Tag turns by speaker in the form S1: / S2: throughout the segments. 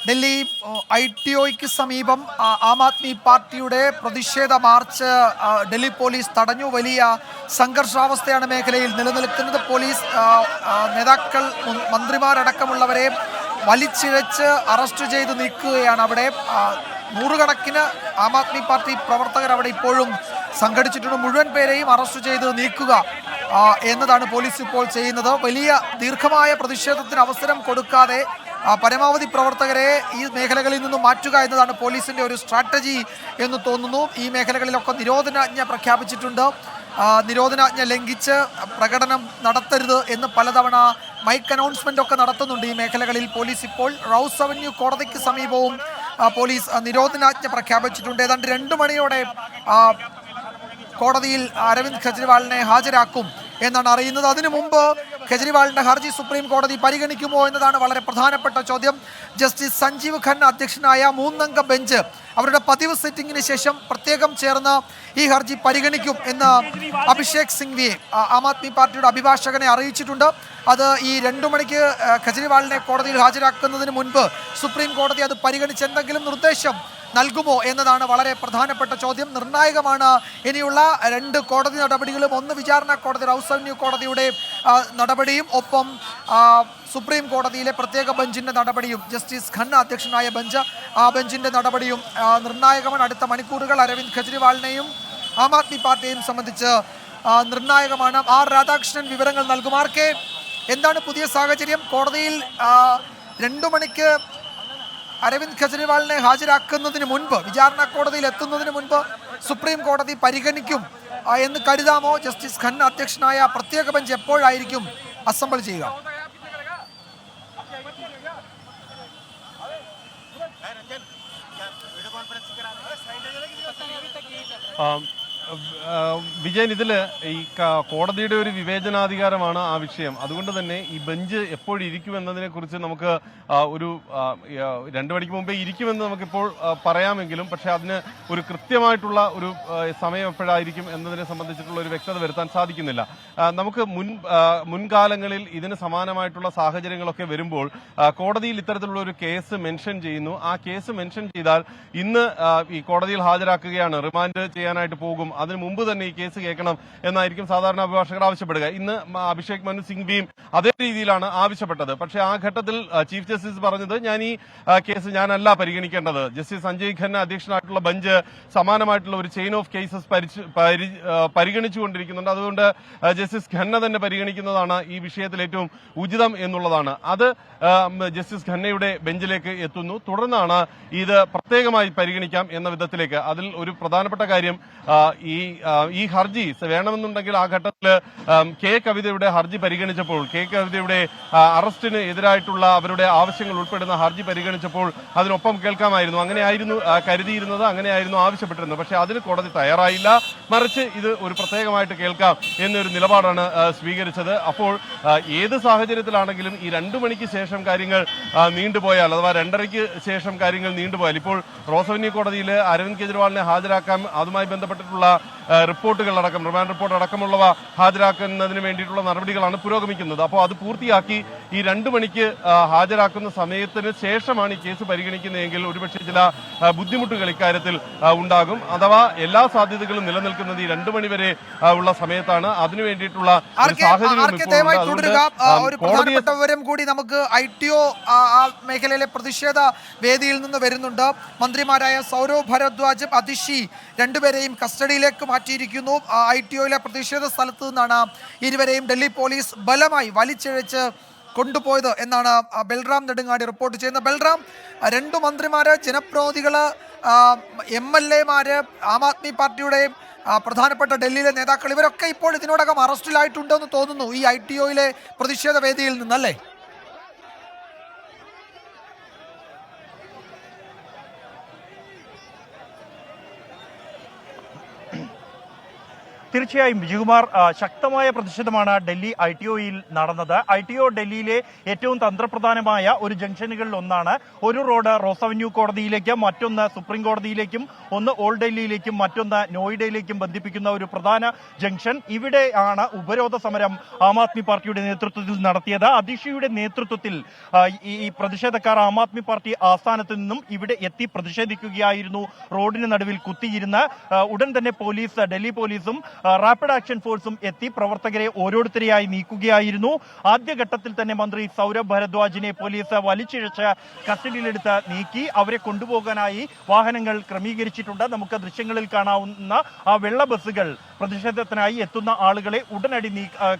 S1: ഡൽഹി ITOയ്ക്ക് സമീപം ആം ആദ്മി പാർട്ടിയുടെ പ്രതിഷേധ മാർച്ച് ഡൽഹി പോലീസ് തടഞ്ഞു. വലിയ സംഘർഷാവസ്ഥയാണ് മേഖലയിൽ നിലനിൽക്കുന്നത്. പോലീസ് നേതാക്കൾ, മന്ത്രിമാരടക്കമുള്ളവരെ വലിച്ചിഴച്ച് അറസ്റ്റ് ചെയ്ത് നീക്കുകയാണ്. അവിടെ നൂറുകണക്കിന് ആം ആദ്മി പാർട്ടി പ്രവർത്തകർ അവിടെ ഇപ്പോഴും സംഘടിച്ചിട്ടുണ്ട്. മുഴുവൻ പേരെയും അറസ്റ്റ് ചെയ്ത് നീക്കുക എന്നതാണ് പോലീസ് ഇപ്പോൾ ചെയ്യുന്നത്. വലിയ ദീർഘമായ പ്രതിഷേധത്തിന് അവസരം കൊടുക്കാതെ പരമാവധി പ്രവർത്തകരെ ഈ മേഖലകളിൽ നിന്നും മാറ്റുക എന്നതാണ് പോലീസിന്റെ ഒരു സ്ട്രാറ്റജി എന്ന് തോന്നുന്നു. ഈ മേഖലകളിലൊക്കെ നിരോധനാജ്ഞ പ്രഖ്യാപിച്ചിട്ടുണ്ട്. നിരോധനാജ്ഞ ലംഘിച്ച് പ്രകടനം നടത്തരുത് എന്ന് പലതവണ മൈക്ക് അനൗൺസ്മെന്റ് ഒക്കെ നടത്തുന്നുണ്ട് ഈ മേഖലകളിൽ. പോലീസ് ഇപ്പോൾ റൌസ് അവന്യൂ കോടതിക്ക് സമീപവും പോലീസ് നിരോധനാജ്ഞ പ്രഖ്യാപിച്ചിട്ടുണ്ട്. ഏതാണ്ട് 2 മണിയോടെ കോടതിയിൽ അരവിന്ദ് കെജ്രിവാളിനെ ഹാജരാക്കും എന്നാണ് അറിയുന്നത്. അതിനു മുമ്പ് കെജ്രിവാളിന്റെ ഹർജി സുപ്രീം കോടതി പരിഗണിക്കുമോ എന്നതാണ് വളരെ പ്രധാനപ്പെട്ട ചോദ്യം. ജസ്റ്റിസ് സഞ്ജീവ് ഖന്ന അധ്യക്ഷനായ 3-അംഗ ബെഞ്ച് അവരുടെ പതിവ് സിറ്റിംഗിന് ശേഷം പ്രത്യേകം ചേർന്ന് ഈ ഹർജി പരിഗണിക്കും എന്ന് അഭിഷേക് സിംഗ്വിയെ, ആം ആദ്മി പാർട്ടിയുടെ അഭിഭാഷകനെ അറിയിച്ചിട്ടുണ്ട്. അത് ഈ 2 മണിക്ക് കെജ്രിവാളിനെ കോടതിയിൽ ഹാജരാക്കുന്നതിന് മുൻപ് സുപ്രീം കോടതി അത് പരിഗണിച്ച് എന്തെങ്കിലും നിർദ്ദേശം നൽകുമോ എന്നതാണ് വളരെ പ്രധാനപ്പെട്ട ചോദ്യം. നിർണായകമാണ് ഇനിയുള്ള 2 കോടതി നടപടികളും. ഒന്ന് വിചാരണ കോടതി റൌസ് അവന്യൂ കോടതിയുടെ നടപടിയും, ഒപ്പം സുപ്രീം കോടതിയിലെ പ്രത്യേക ബെഞ്ചിന്റെ നടപടിയും. ജസ്റ്റിസ് ഖന്ന അധ്യക്ഷനായ ബെഞ്ച്, ആ ബെഞ്ചിന്റെ നടപടിയും നിർണായകമാണ്. അടുത്ത മണിക്കൂറുകൾ അരവിന്ദ് കെജ്രിവാളിനെയും ആം ആദ്മി പാർട്ടിയെയും സംബന്ധിച്ച് നിർണായകമാണ്. ആർ രാധാകൃഷ്ണൻ വിവരങ്ങൾ നൽകും. ആർക്കെ, എന്താണ് പുതിയ സാഹചര്യം? കോടതിയിൽ 2 മണിക്ക് അരവിന്ദ് കെജ്രിവാളിനെ ഹാജരാക്കുന്നതിന് മുൻപ്, വിചാരണ കോടതിയിൽ എത്തുന്നതിന് മുൻപ് സുപ്രീം കോടതി പരിഗണിക്കും എന്ന് കരുതാമോ? ജസ്റ്റിസ് ഖന്ന അധ്യക്ഷനായ പ്രത്യേക ബെഞ്ച് എപ്പോഴായിരിക്കും അസംബിൾ ചെയ്യുക?
S2: വിജയൻ, ഇതിൽ ഈ കോടതിയുടെ ഒരു വിവേചനാധികാരമാണ് ആ വിഷയം. അതുകൊണ്ട് തന്നെ ഈ ബെഞ്ച് എപ്പോഴിരിക്കുമെന്നതിനെ കുറിച്ച് നമുക്ക് ഒരു 2 മണിക്ക് മുമ്പേ ഇരിക്കുമെന്ന് നമുക്കിപ്പോൾ പറയാമെങ്കിലും, പക്ഷെ അതിന് ഒരു കൃത്യമായിട്ടുള്ള ഒരു സമയം എപ്പോഴായിരിക്കും എന്നതിനെ സംബന്ധിച്ചിട്ടുള്ള ഒരു വ്യക്തത വരുത്താൻ സാധിക്കുന്നില്ല. നമുക്ക് മുൻകാലങ്ങളിൽ ഇതിന് സമാനമായിട്ടുള്ള സാഹചര്യങ്ങളൊക്കെ വരുമ്പോൾ കോടതിയിൽ ഇത്തരത്തിലുള്ള ഒരു കേസ് മെൻഷൻ ചെയ്യുന്നു. ആ കേസ് മെൻഷൻ ചെയ്താൽ ഇന്ന് ഈ കോടതിയിൽ ഹാജരാക്കുകയാണ്, റിമാൻഡ് ചെയ്യാനായിട്ട് പോകും, അതിന് മുമ്പ് തന്നെ ഈ കേസ് കേൾക്കണം എന്നായിരിക്കും സാധാരണ അഭിഭാഷകർ ആവശ്യപ്പെടുക. ഇന്ന് അഭിഷേക് മനു സിംഗ്വിയും അതേ രീതിയിലാണ് ആവശ്യപ്പെട്ടത്. പക്ഷേ ആ ഘട്ടത്തിൽ ചീഫ് ജസ്റ്റിസ് പറഞ്ഞത്, ഞാൻ ഈ കേസ് ഞാനല്ല പരിഗണിക്കേണ്ടത്, ജസ്റ്റിസ് സഞ്ജയ് ഖന്ന അധ്യക്ഷനായിട്ടുള്ള ബെഞ്ച് സമാനമായിട്ടുള്ള ഒരു ചെയിൻ ഓഫ് കേസസ് പരിഗണിച്ചുകൊണ്ടിരിക്കുന്നുണ്ട്, അതുകൊണ്ട് ജസ്റ്റിസ് ഖന്ന തന്നെ പരിഗണിക്കുന്നതാണ് ഈ വിഷയത്തിൽ ഏറ്റവും ഉചിതം എന്നുള്ളതാണ്. അത് ജസ്റ്റിസ് ഖന്നയുടെ ബെഞ്ചിലേക്ക് എത്തുന്നു. തുടർന്നാണ് ഇത് പ്രത്യേകമായി പരിഗണിക്കാം എന്ന വിധത്തിലേക്ക്. അതിൽ ഒരു പ്രധാനപ്പെട്ട കാര്യം, ഈ ഹർജി വേണമെന്നുണ്ടെങ്കിൽ ആ ഘട്ടത്തിൽ കെ കവിതയുടെ ഹർജി പരിഗണിച്ചപ്പോൾ, കെ കവിതയുടെ അറസ്റ്റിന് എതിരായിട്ടുള്ള അവരുടെ ആവശ്യങ്ങൾ ഉൾപ്പെടുന്ന ഹർജി പരിഗണിച്ചപ്പോൾ അതിനൊപ്പം കേൾക്കാമായിരുന്നു. അങ്ങനെയായിരുന്നു കരുതിയിരുന്നത്, അങ്ങനെയായിരുന്നു ആവശ്യപ്പെട്ടിരുന്നത്. പക്ഷേ അതിന് കോടതി തയ്യാറായില്ല. മറിച്ച് ഇത് ഒരു പ്രത്യേകമായിട്ട് കേൾക്കാം എന്നൊരു നിലപാടാണ് സ്വീകരിച്ചത്. അപ്പോൾ ഏത് സാഹചര്യത്തിലാണെങ്കിലും ഈ 2 മണിക്ക് ശേഷം കാര്യങ്ങൾ നീണ്ടുപോയാൽ, അഥവാ 2:30-ക്ക് ശേഷം കാര്യങ്ങൾ നീണ്ടുപോയാൽ, ഇപ്പോൾ റോസ് അവന്യൂ കോടതിയിൽ അരവിന്ദ് കെജ്രിവാളിനെ ഹാജരാക്കാൻ അതുമായി ബന്ധപ്പെട്ടിട്ടുള്ള റിപ്പോർട്ടുകളടക്കം, റിമാൻഡ് റിപ്പോർട്ട് അടക്കമുള്ളവ ഹാജരാക്കുന്നതിന് വേണ്ടിയിട്ടുള്ള നടപടികളാണ് പുരോഗമിക്കുന്നത്. അപ്പോൾ അത് പൂർത്തിയാക്കി ഈ 2 മണിക്ക് ഹാജരാക്കുന്ന സമയത്തിന് ശേഷമാണ് ഈ കേസ് പരിഗണിക്കുന്നതെങ്കിൽ ഒരുപക്ഷെ ചില ബുദ്ധിമുട്ടുകൾ ഇക്കാര്യത്തിൽ ഉണ്ടാകും. അഥവാ എല്ലാ സാധ്യതകളും നിലനിൽക്കുന്നത് ഈ 2 മണി വരെ ഉള്ള സമയത്താണ്. അതിനു വേണ്ടിയിട്ടുള്ള
S1: വിവരം കൂടി നമുക്ക് ITO മേഖലയിലെ പ്രതിഷേധ വേദിയിൽ നിന്ന് വരുന്നുണ്ട്. മന്ത്രിമാരായ സൗരവ് ഭരദ്വാജും അതിഷി രണ്ടുപേരെയും കസ്റ്റഡിയിലേക്ക് മാറ്റിയിരിക്കുന്നു. ITOയിലെ പ്രതിഷേധ സ്ഥലത്ത് നിന്നാണ് ഇരുവരെയും ഡൽഹി പോലീസ് ബലമായി വലിച്ചിഴച്ച് കൊണ്ടുപോയത് എന്നാണ് ബൽറാം നെടുങ്ങാടി റിപ്പോർട്ട് ചെയ്യുന്നത്. ബൽറാം, 2 മന്ത്രിമാര്, ജനപ്രതിനിധികള്, MLA-മാര്, ആം ആദ്മി പാർട്ടിയുടെയും പ്രധാനപ്പെട്ട ഡൽഹിയിലെ നേതാക്കൾ, ഇവരൊക്കെ ഇപ്പോൾ ഇതിനോടകം അറസ്റ്റിലായിട്ടുണ്ടെന്ന് തോന്നുന്നു ഈ ITOയിലെ പ്രതിഷേധ വേദിയിൽ നിന്നല്ലേ?
S3: തീർച്ചയായും വിജയകുമാർ, ശക്തമായ പ്രതിഷേധമാണ് ഡൽഹി ITOയിൽ നടന്നത്. ITO ഡൽഹിയിലെ ഏറ്റവും തന്ത്രപ്രധാനമായ ഒരു ജംഗ്ഷനുകളിൽ ഒന്നാണ്. ഒരു റോഡ് റോസ് അവന്യൂ കോടതിയിലേക്കും മറ്റൊന്ന് സുപ്രീം കോടതിയിലേക്കും ഒന്ന് ഓൾഡ് ഡൽഹിയിലേക്കും മറ്റൊന്ന് നോയിഡയിലേക്കും ബന്ധിപ്പിക്കുന്ന ഒരു പ്രധാന ജംഗ്ഷൻ. ഇവിടെയാണ് ഉപരോധ സമരം ആം ആദ്മി പാർട്ടിയുടെ നേതൃത്വത്തിൽ നടത്തിയത്. അതിഷിയുടെ നേതൃത്വത്തിൽ ഈ പ്രതിഷേധക്കാർ ആം ആദ്മി പാർട്ടി ആസ്ഥാനത്ത് നിന്നും ഇവിടെ എത്തി പ്രതിഷേധിക്കുകയായിരുന്നു. റോഡിന് നടുവിൽ കുത്തിയിരുന്ന് ഉടൻ തന്നെ ഡൽഹി പോലീസും റാപ്പിഡ് ആക്ഷൻ ഫോഴ്സും എത്തി പ്രവർത്തകരെ ഓരോരുത്തരെയായി നീക്കുകയായിരുന്നു. ആദ്യഘട്ടത്തിൽ തന്നെ മന്ത്രി സൗരഭ് ഭരദ്വാജിനെ പോലീസ് വലിച്ചിഴച്ച് കസ്റ്റഡിയിലെടുത്ത് നീക്കി. അവരെ കൊണ്ടുപോകാനായി വാഹനങ്ങൾ ക്രമീകരിച്ചിട്ടുണ്ട്. നമുക്ക് ദൃശ്യങ്ങളിൽ കാണാവുന്ന ആ വെള്ള ബസ്സുകൾ പ്രതിഷേധത്തിനായി എത്തുന്ന ആളുകളെ ഉടനടി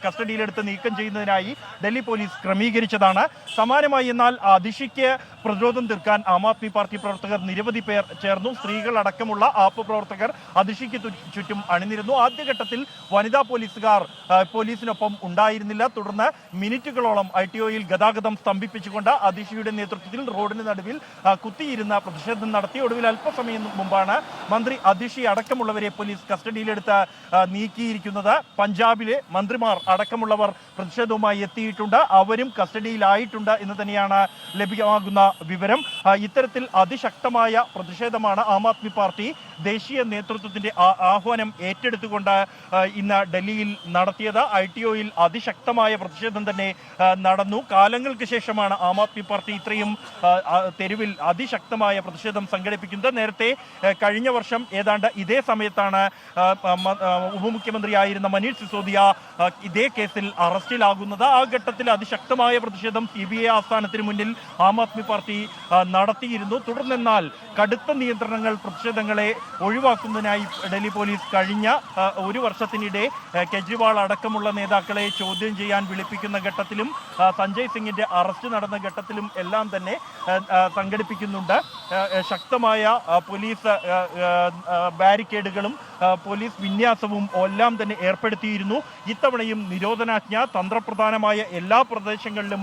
S3: കസ്റ്റഡിയിലെടുത്ത് നീക്കം ചെയ്യുന്നതിനായി ഡൽഹി പോലീസ് ക്രമീകരിച്ചതാണ്. സമാനമായി എന്നാൽ അതിഷിക്ക് പ്രതിരോധം തീർക്കാൻ ആം ആദ്മി പാർട്ടി പ്രവർത്തകർ നിരവധി പേർ ചേർന്നു. സ്ത്രീകൾ അടക്കമുള്ള ആപ്പ് പ്രവർത്തകർ അതിഷിക്ക് ചുറ്റും അണിനിരുന്നു. ആദ്യഘട്ടത്തിൽ വനിതാ പോലീസുകാർ പോലീസിനൊപ്പം ഉണ്ടായിരുന്നില്ല. തുടർന്ന് മിനിറ്റുകളോളം ITOയിൽ ഗതാഗതം സ്തംഭിപ്പിച്ചുകൊണ്ട് അതിഷിയുടെ നേതൃത്വത്തിൽ റോഡിന് നടുവിൽ കുത്തിയിരുന്ന പ്രതിഷേധം നടത്തി. ഒടുവിൽ അല്പസമയം മുമ്പാണ് മന്ത്രി അതിഷി അടക്കമുള്ളവരെ പോലീസ് കസ്റ്റഡിയിലെടുത്ത് നീക്കിയിരിക്കുന്നത്. പഞ്ചാബിലെ മന്ത്രിമാർ അടക്കമുള്ളവർ പ്രതിഷേധവുമായി എത്തിയിട്ടുണ്ട്. അവരും കസ്റ്റഡിയിലായിട്ടുണ്ട് എന്ന് തന്നെയാണ് ലഭ്യമാകുന്ന വിവരം. ഇത്തരത്തിൽ അതിശക്തമായ പ്രതിഷേധമാണ് ആം ആദ്മി പാർട്ടി ദേശീയ നേതൃത്വത്തിന്റെ ആഹ്വാനം ഏറ്റെടുത്തുകൊണ്ട് ഇന്ന് ഡൽഹിയിൽ നടത്തിയത്. ITOയിൽ അതിശക്തമായ പ്രതിഷേധം തന്നെ നടന്നു. കാലങ്ങൾക്ക് ശേഷമാണ് ആം ആദ്മി പാർട്ടി ഇത്രയും തെരുവിൽ അതിശക്തമായ പ്രതിഷേധം സംഘടിപ്പിക്കുന്നത്. നേരത്തെ കഴിഞ്ഞ വർഷം ഏതാണ്ട് ഇതേ സമയത്താണ് ഉപമുഖ്യമന്ത്രിയായിരുന്ന മനീഷ് സിസോദിയ ഇതേ കേസിൽ അറസ്റ്റിലാകുന്നത്. ആ ഘട്ടത്തിൽ അതിശക്തമായ പ്രതിഷേധം CBI ആസ്ഥാനത്തിന് മുന്നിൽ ആം ആദ്മി പാർട്ടി നടത്തിയിരുന്നു. തുടർന്നെന്നാൽ കടുത്ത നിയന്ത്രണങ്ങൾ പ്രതിഷേധങ്ങളെ ഒഴിവാക്കുന്നതിനായി ഡൽഹി പോലീസ് കഴിഞ്ഞ ഒരു വർഷത്തിനിടെ കെജ്രിവാൾ അടക്കമുള്ള നേതാക്കളെ ചോദ്യം ചെയ്യാൻ വിളിപ്പിക്കുന്ന ഘട്ടത്തിലും സഞ്ജയ് സിംഗിന്റെ അറസ്റ്റ് നടന്ന ഘട്ടത്തിലും എല്ലാം തന്നെ സംഘടിപ്പിക്കുന്നുണ്ട്. ശക്തമായ പോലീസ് ബാരിക്കേഡുകളും പോലീസ് വിന്യാസവും എല്ലാം തന്നെ ഏർപ്പെടുത്തിയിരുന്നു. ഇത്തവണയും നിരോധനാജ്ഞ തന്ത്രപ്രധാനമായ എല്ലാ പ്രദേശങ്ങളിലും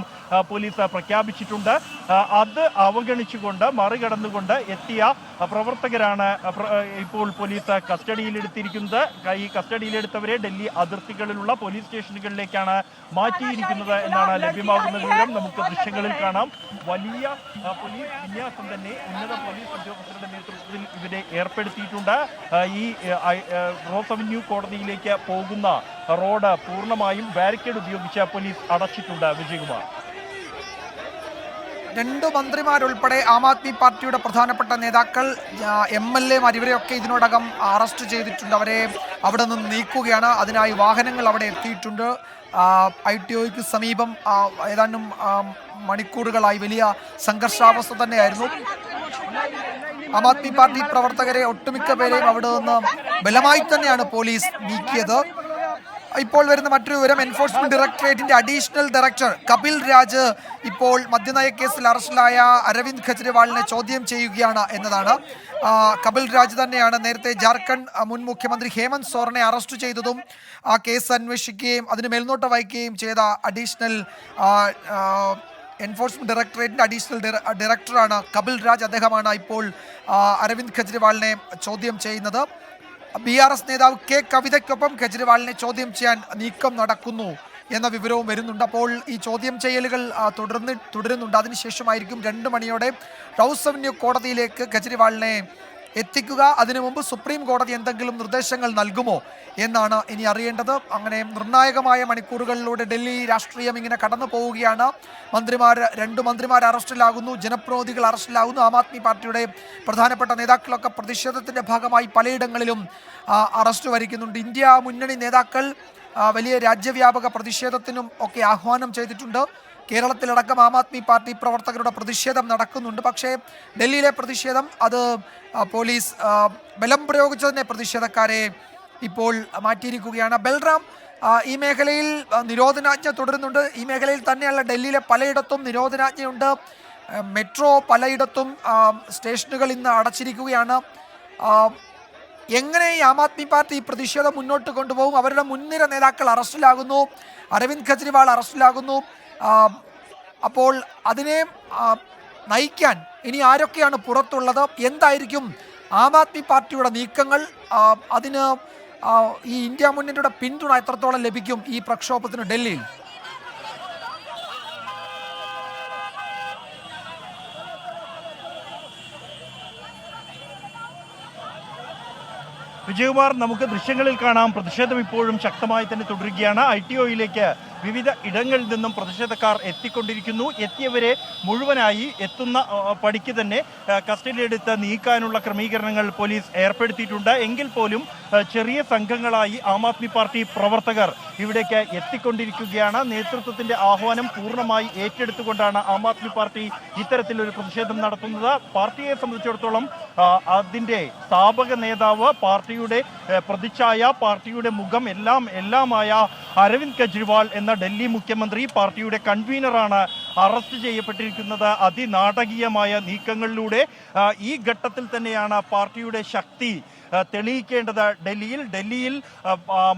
S3: പോലീസ് പ്രഖ്യാപിച്ചിട്ടുണ്ട്. അത് അവഗണിച്ചുകൊണ്ട് മറികടന്നുകൊണ്ട് എത്തിയ പ്രവർത്തകരാണ് ഇപ്പോൾ പോലീസ് കസ്റ്റഡിയിലെടുത്തിരിക്കുന്നത്. ഈ കസ്റ്റഡിയിലെടുത്തവരെ ഡൽഹി അതിർത്തികളിലുള്ള പോലീസ് സ്റ്റേഷനുകളിലേക്കാണ് മാറ്റിയിരിക്കുന്നത് എന്നാണ് ലഭ്യമാകുന്ന വിവരം. നമുക്ക് ദൃശ്യങ്ങളിൽ കാണാം. വലിയ പോലീസ് വിന്യാസം തന്നെ ഉന്നത പോലീസ് ഉദ്യോഗസ്ഥരുടെ നേതൃത്വത്തിൽ ഇവരെ ഏർപ്പെടുത്തിയിട്ടുണ്ട്. ഈ റോസ് അവന്യൂ കോടതിയിലേക്ക് പോകുന്ന റോഡ് പൂർണ്ണമായും ബാരിക്കേഡ് ഉപയോഗിച്ച് പോലീസ് അടച്ചിട്ടുണ്ട്. വിജയകുമാർ,
S1: രണ്ടു മന്ത്രിമാരുൾപ്പെടെ ആം ആദ്മി പാർട്ടിയുടെ പ്രധാനപ്പെട്ട നേതാക്കൾ, MLA മാർ ഇവരെയൊക്കെ ഇതിനോടകം അറസ്റ്റ് ചെയ്തിട്ടുണ്ട്. അവരെ അവിടെ നിന്ന് നീക്കുകയാണ്. അതിനായി വാഹനങ്ങൾ അവിടെ എത്തിയിട്ടുണ്ട്. ITOയ്ക്ക് സമീപം ഏതാനും മണിക്കൂറുകളായി വലിയ സംഘർഷാവസ്ഥ തന്നെയായിരുന്നു. ആം ആദ്മി പാർട്ടി പ്രവർത്തകരെ ഒട്ടുമിക്ക പേരെയും അവിടെ നിന്ന് ബലമായി തന്നെയാണ് പോലീസ് നീക്കിയത്. ഇപ്പോൾ വരുന്ന മറ്റൊരു വിവരം, എൻഫോഴ്സ്മെന്റ് ഡയറക്ടറേറ്റിന്റെ അഡീഷണൽ ഡയറക്ടർ കപിൽ രാജ് ഇപ്പോൾ മദ്യനയ കേസിൽ അറസ്റ്റിലായ അരവിന്ദ് കെജ്രിവാളിനെ ചോദ്യം ചെയ്യുകയാണ് എന്നതാണ്. കപിൽ രാജ് തന്നെയാണ് നേരത്തെ ജാർഖണ്ഡ് മുൻ മുഖ്യമന്ത്രി ഹേമന്ത് സോറനെ അറസ്റ്റ് ചെയ്തതും ആ കേസ് അന്വേഷിക്കുകയും അതിന് മേൽനോട്ടം വഹിക്കുകയും ചെയ്ത അഡീഷണൽ എൻഫോഴ്സ്മെന്റ് ഡയറക്ടറേറ്റിന്റെ അഡീഷണൽ ഡയറക്ടറാണ് കപിൽ രാജ്. അദ്ദേഹമാണ് ഇപ്പോൾ അരവിന്ദ് കെജ്രിവാളിനെ ചോദ്യം ചെയ്യുന്നത്. BRS നേതാവ് K കവിതയ്ക്കൊപ്പം കെജ്രിവാളിനെ ചോദ്യം ചെയ്യാൻ നീക്കം നടക്കുന്നു എന്ന വിവരവും വരുന്നുണ്ട്. അപ്പോൾ ഈ ചോദ്യം ചെയ്യലുകൾ തുടരുന്നുണ്ട്. അതിനുശേഷമായിരിക്കും 2 മണിയോടെ റോസ് അവന്യൂ കോടതിയിലേക്ക് കെജ്രിവാളിനെ എത്തിക്കുക. അതിനു മുമ്പ് സുപ്രീം കോടതി എന്തെങ്കിലും നിർദ്ദേശങ്ങൾ നൽകുമോ എന്നാണ് ഇനി അറിയേണ്ടത്. അങ്ങനെ നിർണായകമായ മണിക്കൂറുകളിലൂടെ ഡൽഹി രാഷ്ട്രീയം ഇങ്ങനെ കടന്നു പോവുകയാണ്. 2 മന്ത്രിമാർ അറസ്റ്റിലാകുന്നു, ജനപ്രതിനിധികൾ അറസ്റ്റിലാകുന്നു. ആം ആദ്മി പാർട്ടിയുടെ പ്രധാനപ്പെട്ട നേതാക്കളൊക്കെ പ്രതിഷേധത്തിൻ്റെ ഭാഗമായി പലയിടങ്ങളിലും അറസ്റ്റ് വരിക്കുന്നുണ്ട്. ഇന്ത്യ മുന്നണി നേതാക്കൾ വലിയ രാജ്യവ്യാപക പ്രതിഷേധത്തിനും ഒക്കെ ആഹ്വാനം ചെയ്തിട്ടുണ്ട്. കേരളത്തിലടക്കം ആം ആദ്മി പാർട്ടി പ്രവർത്തകരുടെ പ്രതിഷേധം നടക്കുന്നുണ്ട്. പക്ഷേ ഡൽഹിയിലെ പ്രതിഷേധം അത് പോലീസ് ബലം പ്രയോഗിച്ചതിനെ പ്രതിഷേധക്കാരെ ഇപ്പോൾ മാറ്റിയിരിക്കുകയാണ്. ബൽറാം, ഈ മേഖലയിൽ നിരോധനാജ്ഞ തുടരുന്നുണ്ട്. ഈ മേഖലയിൽ തന്നെയല്ല, ഡൽഹിയിലെ പലയിടത്തും നിരോധനാജ്ഞയുണ്ട്. മെട്രോ പലയിടത്തും സ്റ്റേഷനുകൾ ഇന്ന് അടച്ചിരിക്കുകയാണ്. എങ്ങനെ ഈ ആം ആദ്മി പാർട്ടി ഈ പ്രതിഷേധം മുന്നോട്ട് കൊണ്ടുപോകും? അവരുടെ മുൻനിര നേതാക്കൾ അറസ്റ്റിലാകുന്നു, അരവിന്ദ് കെജ്രിവാൾ അറസ്റ്റിലാകുന്നു. അപ്പോൾ അതിനെ നയിക്കാൻ ഇനി ആരൊക്കെയാണ് പുറത്തുള്ളത്? എന്തായിരിക്കും ആം ആദ്മി പാർട്ടിയുടെ നീക്കങ്ങൾ? അതിന് ഈ ഇന്ത്യ മുന്നണിയുടെ പിന്തുണ എത്രത്തോളം ലഭിക്കും ഈ പ്രക്ഷോഭത്തിന് ഡൽഹിയിൽ?
S3: വിജയകുമാർ, നമുക്ക് ദൃശ്യങ്ങളിൽ കാണാം പ്രതിഷേധം ഇപ്പോഴും ശക്തമായി തന്നെ തുടരുകയാണ്. ITOയിലേക്ക് വിവിധ ഇടങ്ങളിൽ നിന്നും പ്രതിഷേധക്കാർ എത്തിക്കൊണ്ടിരിക്കുന്നു. എത്തിയവരെ മുഴുവനായി എത്തുന്ന പടിക്ക് തന്നെ കസ്റ്റഡിയിലെടുത്ത് നീക്കാനുള്ള ക്രമീകരണങ്ങൾ പോലീസ് ഏർപ്പെടുത്തിയിട്ടുണ്ട്. എങ്കിൽ പോലും ചെറിയ സംഘങ്ങളായി ആം ആദ്മി പാർട്ടി പ്രവർത്തകർ ഇവിടേക്ക് എത്തിക്കൊണ്ടിരിക്കുകയാണ്. നേതൃത്വത്തിന്റെ ആഹ്വാനം പൂർണ്ണമായി ഏറ്റെടുത്തുകൊണ്ടാണ് ആം ആദ്മി പാർട്ടി ഇത്തരത്തിലൊരു പ്രതിഷേധം നടത്തുന്നത്. പാർട്ടിയെ സംബന്ധിച്ചിടത്തോളം അതിന്റെ സ്ഥാപക നേതാവ്, പാർട്ടിയുടെ പ്രതിച്ഛായ, പാർട്ടിയുടെ മുഖം എല്ലാമായ അരവിന്ദ് കെജ്രിവാൾ എന്ന ഡൽഹി മുഖ്യമന്ത്രി, പാർട്ടിയുടെ കൺവീനറാണ് അറസ്റ്റ് ചെയ്യപ്പെട്ടിരിക്കുന്നത്. അതിനാടകീയമായ നീക്കങ്ങളിലൂടെ ഈ ഘട്ടത്തിൽ തന്നെയാണ് പാർട്ടിയുടെ ശക്തി തെളിയിക്കേണ്ടത്. ഡൽഹിയിൽ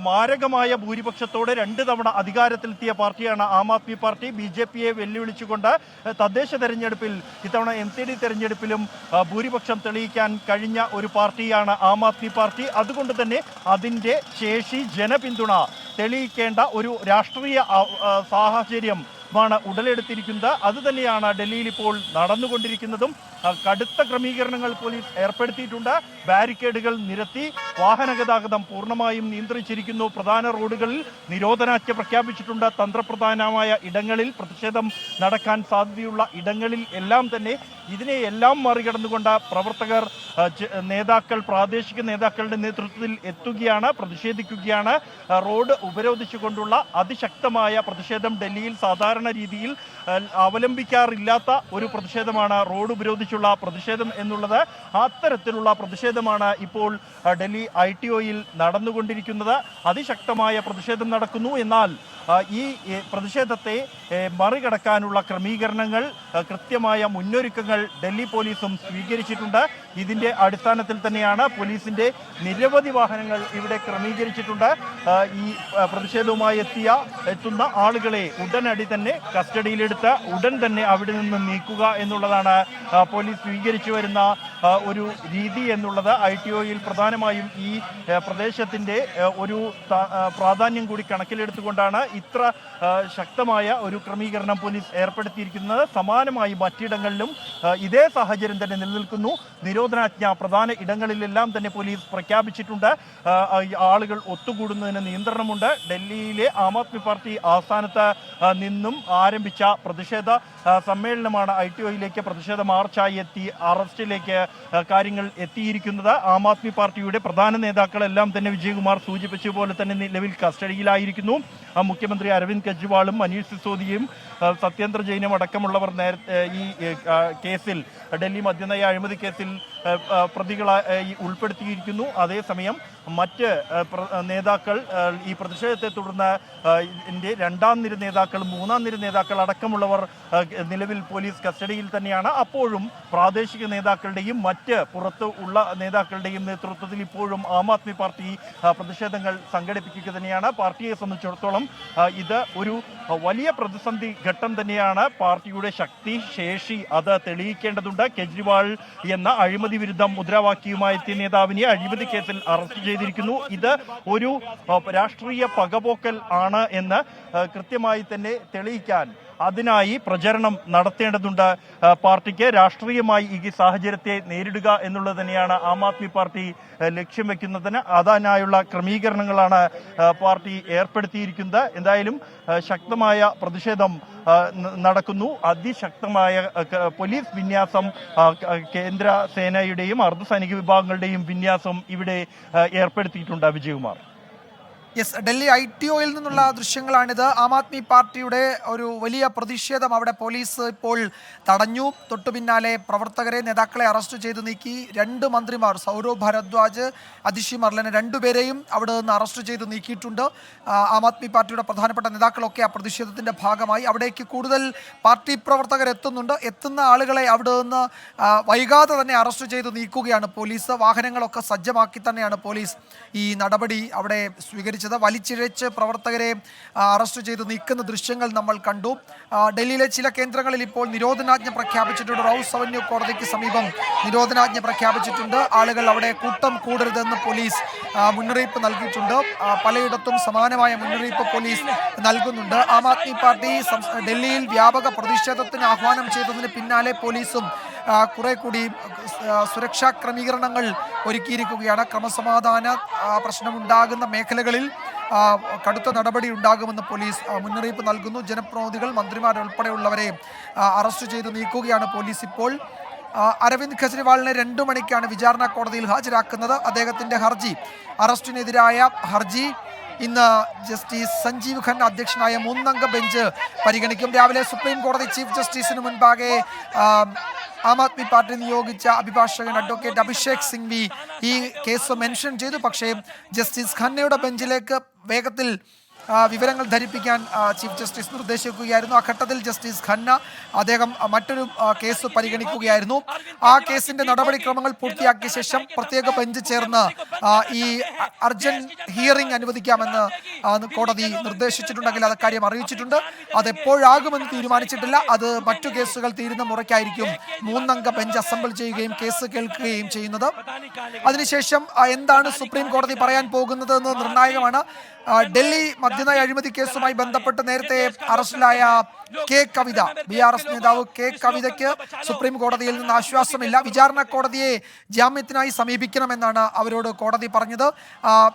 S3: മാരകമായ ഭൂരിപക്ഷത്തോടെ 2 തവണ അധികാരത്തിലെത്തിയ പാർട്ടിയാണ് ആം ആദ്മി പാർട്ടി. BJPയെ വെല്ലുവിളിച്ചുകൊണ്ട് തദ്ദേശ തെരഞ്ഞെടുപ്പിൽ, ഇത്തവണ MCD തെരഞ്ഞെടുപ്പിലും ഭൂരിപക്ഷം തെളിയിക്കാൻ കഴിഞ്ഞ ഒരു പാർട്ടിയാണ് ആം ആദ്മി പാർട്ടി. അതുകൊണ്ട് തന്നെ അതിൻ്റെ ശേഷി, ജനപിന്തുണ തെളിയിക്കേണ്ട ഒരു രാഷ്ട്രീയ സാഹചര്യം മാണ് ഉടലെടുത്തിരിക്കുന്നത്. അതുതന്നെയാണ് ഡൽഹിയിൽ ഇപ്പോൾ നടന്നുകൊണ്ടിരിക്കുന്നതും. കടുത്ത ക്രമീകരണങ്ങൾ പോലീസ് ഏർപ്പെടുത്തിയിട്ടുണ്ട്. ബാരിക്കേഡുകൾ നിരത്തി വാഹന ഗതാഗതം പൂർണ്ണമായും നിയന്ത്രിച്ചിരിക്കുന്നു. പ്രധാന റോഡുകളിൽ നിരോധനാജ്ഞ പ്രഖ്യാപിച്ചിട്ടുണ്ട്. തന്ത്രപ്രധാനമായ ഇടങ്ങളിൽ, പ്രതിഷേധം നടക്കാൻ സാധ്യതയുള്ള ഇടങ്ങളിൽ എല്ലാം തന്നെ ഇതിനെയെല്ലാം മറികടന്നുകൊണ്ട് പ്രവർത്തകർ, നേതാക്കൾ, പ്രാദേശിക നേതാക്കളുടെ നേതൃത്വത്തിൽ എത്തുകയാണ്, പ്രതിഷേധിക്കുകയാണ്. റോഡ് ഉപരോധിച്ചുകൊണ്ടുള്ള അതിശക്തമായ പ്രതിഷേധം ഡൽഹിയിൽ സാധാരണ രീതിയിൽ അവലംബിക്കാറില്ലാത്ത ഒരു പ്രതിഷേധമാണ് റോഡ് ഉപരോധിച്ചുള്ള പ്രതിഷേധം എന്നുള്ളത്. അത്തരത്തിലുള്ള പ്രതിഷേധമാണ് ഇപ്പോൾ ഡൽഹി ITOയിൽ നടന്നുകൊണ്ടിരിക്കുന്നത്. അതിശക്തമായ പ്രതിഷേധം നടക്കുന്നു. എന്നാൽ ഈ പ്രതിഷേധത്തെ മറികടക്കാനുള്ള ക്രമീകരണങ്ങൾ, കൃത്യമായ മുന്നൊരുക്കങ്ങൾ ഡൽഹി പോലീസും സ്വീകരിച്ചിട്ടുണ്ട്. ഇതിന്റെ അടിസ്ഥാനത്തിൽ തന്നെയാണ് പോലീസിന്റെ നിരവധി വാഹനങ്ങൾ ഇവിടെ ക്രമീകരിച്ചിട്ടുണ്ട്. ഈ പ്രതിഷേധവുമായി എത്തുന്ന ആളുകളെ ഉടനടി തന്നെ കസ്റ്റഡിയിലെടുത്ത് ഉടൻ തന്നെ അവിടെ നിന്ന് നീക്കുക എന്നുള്ളതാണ് പോലീസ് സ്വീകരിച്ചു വരുന്ന ഒരു രീതി എന്നുള്ളത്. ITOയിൽ പ്രധാനമായും ഈ പ്രദേശത്തിന്റെ ഒരു പ്രാധാന്യം കൂടി കണക്കിലെടുത്തുകൊണ്ടാണ് ഇത്ര ശക്തമായ ഒരു ക്രമീകരണം പോലീസ് ഏർപ്പെടുത്തിയിരിക്കുന്നത്. സമാനമായി മറ്റിടങ്ങളിലും ഇതേ സാഹചര്യം തന്നെ നിലനിൽക്കുന്നു. നിരോധനാജ്ഞ പ്രധാന ഇടങ്ങളിലെല്ലാം തന്നെ പോലീസ് പ്രഖ്യാപിച്ചിട്ടുണ്ട്. ആളുകൾ ഒത്തുകൂടുന്നതിന് നിയന്ത്രണമുണ്ട്. ഡൽഹിയിലെ ആം ആദ്മി പാർട്ടി ആസ്ഥാനത്ത് നിന്നും ആരംഭിച്ച പ്രതിഷേധ സമ്മേളനമാണ് ITOയിലേക്ക് പ്രതിഷേധ മാർച്ചായി എത്തി അറസ്റ്റിലേക്ക് കാര്യങ്ങൾ എത്തിയിരിക്കുന്നത്. ആം ആദ്മി പാർട്ടിയുടെ പ്രധാന നേതാക്കളെല്ലാം തന്നെ വിജയകുമാർ സൂചിപ്പിച്ച പോലെ തന്നെ നിലവിൽ കസ്റ്റഡിയിലായിരിക്കുന്നു. മുഖ്യമന്ത്രി അരവിന്ദ് കെജ്രിവാളും മനീഷ് സിസോദിയയും സത്യേന്ദ്ര ജെയിനും അടക്കമുള്ളവർ നേരത്തെ ഈ കേസിൽ, ഡൽഹി മദ്യനയ അഴിമതി കേസിൽ പ്രതികളായി ഉൾപ്പെടുത്തിയിരിക്കുന്നു. അതേസമയം മറ്റ് നേതാക്കൾ ഈ പ്രതിഷേധത്തെ തുടർന്ന് രണ്ടാം നിര നേതാക്കൾ, മൂന്നാം നിര നേതാക്കൾ അടക്കമുള്ളവർ നിലവിൽ പോലീസ് കസ്റ്റഡിയിൽ തന്നെയാണ്. അപ്പോഴും പ്രാദേശിക നേതാക്കളുടെയും മറ്റ് പുറത്ത് ഉള്ള നേതാക്കളുടെയും നേതൃത്വത്തിൽ ഇപ്പോഴും ആം ആദ്മി പാർട്ടി പ്രതിഷേധങ്ങൾ സംഘടിപ്പിക്കുക തന്നെയാണ്. പാർട്ടിയെ സംബന്ധിച്ചിടത്തോളം ഇത് ഒരു വലിയ പ്രതിസന്ധി ഘട്ടം തന്നെയാണ്. പാർട്ടിയുടെ ശക്തി, ശേഷി അത് തെളിയിക്കേണ്ടതുണ്ട്. കെജ്രിവാൾ എന്ന അഴിമതി വിരുദ്ധ മുദ്രാവാക്യവുമായി എത്തിയ നേതാവിനെ അഴിമതി കേസിൽ അറസ്റ്റ് ചെയ്തിരിക്കുന്നു. ഇത് ഒരു രാഷ്ട്രീയ പകപോക്കൽ ആണ് എന്ന് കൃത്യമായി തന്നെ തെളിയിക്കാൻ, അതിനായി പ്രചരണം നടത്തേണ്ടതുണ്ട്. പാർട്ടിക്ക് രാഷ്ട്രീയമായി ഈ സാഹചര്യത്തെ നേരിടുക എന്നുള്ളത് തന്നെയാണ് ആം ആദ്മി പാർട്ടി ലക്ഷ്യം വെക്കുന്നതിന്. അതിനായുള്ള ക്രമീകരണങ്ങളാണ് പാർട്ടി ഏർപ്പെടുത്തിയിരിക്കുന്നത്. എന്തായാലും ശക്തമായ പ്രതിഷേധം നടക്കുന്നു. അതിശക്തമായ പോലീസ് വിന്യാസം, കേന്ദ്ര സേനയുടെയും അർദ്ധസൈനിക വിഭാഗങ്ങളുടെയും വിന്യാസം ഇവിടെ ഏർപ്പെടുത്തിയിട്ടുണ്ട്. വിജയകുമാർ.
S1: യെസ്, ഡൽഹി ITOയിൽ നിന്നുള്ള ദൃശ്യങ്ങളാണിത്. ആം ആദ്മി പാർട്ടിയുടെ ഒരു വലിയ പ്രതിഷേധം അവിടെ പോലീസ് ഇപ്പോൾ തടഞ്ഞു. തൊട്ടു പിന്നാലെ പ്രവർത്തകരെ, നേതാക്കളെ അറസ്റ്റ് ചെയ്ത് നീക്കി. 2 മന്ത്രിമാർ, സൗരവ് ഭരദ്വാജ്, അതിഷി മർലനെ, 2 പേരെയും അവിടെ നിന്ന് അറസ്റ്റ് ചെയ്ത് നീക്കിയിട്ടുണ്ട്. ആം ആദ്മി പാർട്ടിയുടെ പ്രധാനപ്പെട്ട നേതാക്കളൊക്കെ ആ പ്രതിഷേധത്തിൻ്റെ ഭാഗമായി അവിടേക്ക് കൂടുതൽ പാർട്ടി പ്രവർത്തകർ എത്തുന്നുണ്ട്. എത്തുന്ന ആളുകളെ അവിടെ നിന്ന് വൈകാതെ തന്നെ അറസ്റ്റ് ചെയ്ത് നീക്കുകയാണ് പോലീസ്. വാഹനങ്ങളൊക്കെ സജ്ജമാക്കി തന്നെയാണ് പോലീസ് ഈ നടപടി അവിടെ സ്വീകരിച്ചത്. പ്രഖ്യാപിച്ചത്. വലിച്ചിഴച്ച് പ്രവർത്തകരെ അറസ്റ്റ് ചെയ്ത് നീക്കുന്ന ദൃശ്യങ്ങൾ നമ്മൾ കണ്ടു. ഡൽഹിയിലെ ചില കേന്ദ്രങ്ങളിൽ ഇപ്പോൾ നിരോധനാജ്ഞ പ്രഖ്യാപിച്ചിട്ടുണ്ട്. റൌസ് അവന്യൂ കോടതിക്ക് സമീപം നിരോധനാജ്ഞ പ്രഖ്യാപിച്ചിട്ടുണ്ട്. ആളുകൾ അവിടെ കൂട്ടം കൂടരുതെന്ന് പോലീസ് മുന്നറിയിപ്പ് നൽകിയിട്ടുണ്ട്. പലയിടത്തും സമാനമായ മുന്നറിയിപ്പ് പോലീസ് നൽകുന്നുണ്ട്. ആം ആദ്മി പാർട്ടി ഡൽഹിയിൽ വ്യാപക പ്രതിഷേധത്തിന് ആഹ്വാനം ചെയ്തതിന് പിന്നാലെ പോലീസും കുറെ കൂടി സുരക്ഷാ ക്രമീകരണങ്ങൾ ഒരുക്കിയിരിക്കുകയാണ്. ക്രമസമാധാന പ്രശ്നമുണ്ടാകുന്ന മേഖലകളിൽ കടുത്ത നടപടി ഉണ്ടാകുമെന്ന് പോലീസ് മുന്നറിയിപ്പ് നൽകുന്നു. ജനപ്രതിനിധികൾ, മന്ത്രിമാരുൾപ്പെടെയുള്ളവരെ അറസ്റ്റ് ചെയ്ത് നീക്കുകയാണ് പോലീസ് ഇപ്പോൾ. അരവിന്ദ് കെജ്രിവാളിനെ 2 മണിക്കാണ് വിചാരണ കോടതിയിൽ ഹാജരാക്കുന്നത്. അദ്ദേഹത്തിന്റെ ഹർജി, അറസ്റ്റിനെതിരായ ഹർജി ഇന്ന് ജസ്റ്റിസ് സഞ്ജീവ് ഖന്ന അധ്യക്ഷനായ 3-അംഗ ബെഞ്ച് പരിഗണിക്കും. രാവിലെ സുപ്രീം കോടതി ചീഫ് ജസ്റ്റിസിന് മുൻപാകെ ആം ആദ്മി പാർട്ടി നിയോഗിച്ച അഭിഭാഷകൻ അഡ്വക്കേറ്റ് അഭിഷേക് സിംഗ്വി ഈ കേസ് മെൻഷൻ ചെയ്തു. പക്ഷേ ജസ്റ്റിസ് ഖന്നയുടെ ബെഞ്ചിലേക്ക് വേഗത്തിൽ വിവരങ്ങൾ ധരിപ്പിക്കാൻ ചീഫ് ജസ്റ്റിസ് നിർദ്ദേശിക്കുകയായിരുന്നു. ആ ഘട്ടത്തിൽ ജസ്റ്റിസ് ഖന്ന അദ്ദേഹം മറ്റൊരു കേസ് പരിഗണിക്കുകയായിരുന്നു. ആ കേസിന്റെ നടപടിക്രമങ്ങൾ പൂർത്തിയാക്കിയ ശേഷം പ്രത്യേക ബെഞ്ച് ചേർന്ന് ഈ അർജന്റ് ഹിയറിംഗ് അനുവദിക്കാമെന്ന് കോടതി നിർദ്ദേശിച്ചിട്ടുണ്ടെങ്കിൽ അത് കാര്യം അറിയിച്ചിട്ടുണ്ട്. അതെപ്പോഴാകുമെന്ന് തീരുമാനിച്ചിട്ടില്ല. അത് മറ്റു കേസുകൾ തീരുന്ന മുറയ്ക്കായിരിക്കും 3-അംഗ ബെഞ്ച് അസംബിൾ ചെയ്യുകയും കേസ് കേൾക്കുകയും ചെയ്യുന്നത്. അതിനുശേഷം എന്താണ് സുപ്രീം കോടതി പറയാൻ പോകുന്നത് എന്ന് നിർണായകമാണ്. ഡൽഹി മദ്യനയ അഴിമതി കേസുമായി ബന്ധപ്പെട്ട് നേരത്തെ അറസ്റ്റിലായ കെ കവിത, BRS നേതാവ് കെ കവിതയ്ക്ക് സുപ്രീം കോടതിയിൽ നിന്ന് ആശ്വാസമില്ല. വിചാരണ കോടതിയെ ജാമ്യത്തിനായി സമീപിക്കണമെന്നാണ് അവരോട് കോടതി പറഞ്ഞത്.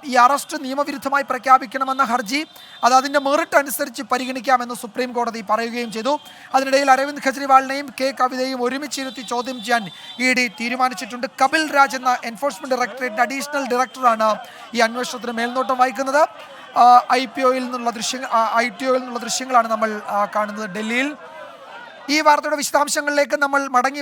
S1: ഈ അറസ്റ്റ് നിയമവിരുദ്ധമായി പ്രഖ്യാപിക്കണമെന്ന ഹർജി അത് അതിന്റെ മെറിറ്റ് അനുസരിച്ച് പരിഗണിക്കാമെന്ന് സുപ്രീം കോടതി പറയുകയും ചെയ്തു. അതിനിടയിൽ അരവിന്ദ് കെജ്രിവാളിനെയും കെ കവിതയും ഒരുമിച്ചിരുത്തി ചോദ്യം ചെയ്യാൻ ED തീരുമാനിച്ചിട്ടുണ്ട്. കപിൽ രാജ് എന്ന എൻഫോഴ്സ്മെന്റ് ഡയറക്ടറേറ്റിന്റെ അഡീഷണൽ ഡയറക്ടറാണ് ഈ അന്വേഷണത്തിന് മേൽനോട്ടം വഹിക്കുന്നത്. ITOയിൽ നിന്നുള്ള ദൃശ്യങ്ങളാണ് നമ്മൾ കാണുന്നത് ഡൽഹിയിൽ. ഈ വാർത്തയുടെ വിശദാംശങ്ങളിലേക്ക് നമ്മൾ മടങ്ങി